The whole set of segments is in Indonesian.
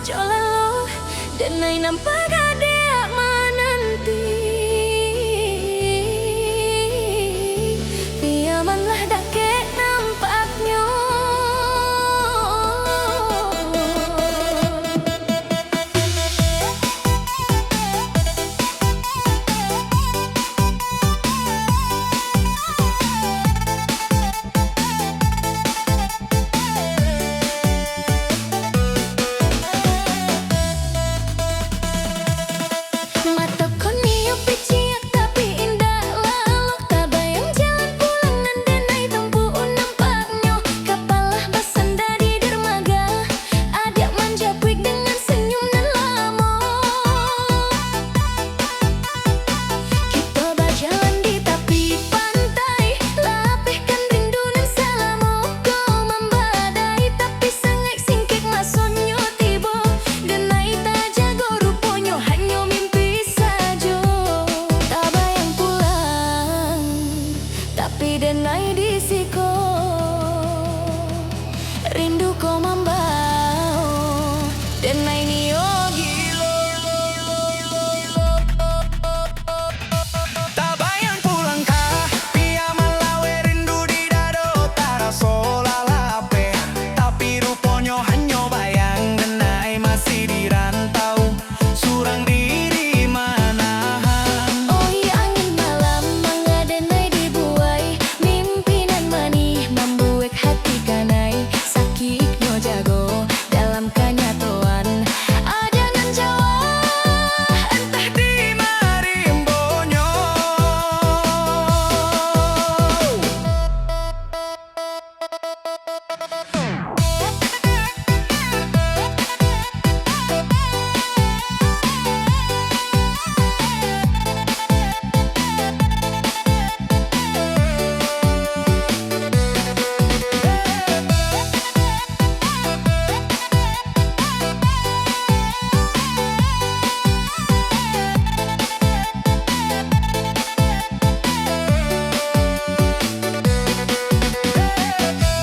jolalo dan ay nampak ada mananti. Piyamanlah dake nampaknya. Denai di siko rindu ko mambao denai nio gilo. Tabayang pulang kah piyaman lawe rindu di dado taraso lalape tapi ruponyo hanyo bayang denai masih di rantau surang diri manahan. Oh iya angin malam mangga denai dibuai mimpinan manih membuek hati kanai sakitnya jago dalam kenyataan ada nan jawa Entah di marimbonyo.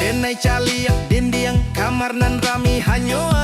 Denai caliak dindiang kamar nan rami hanyo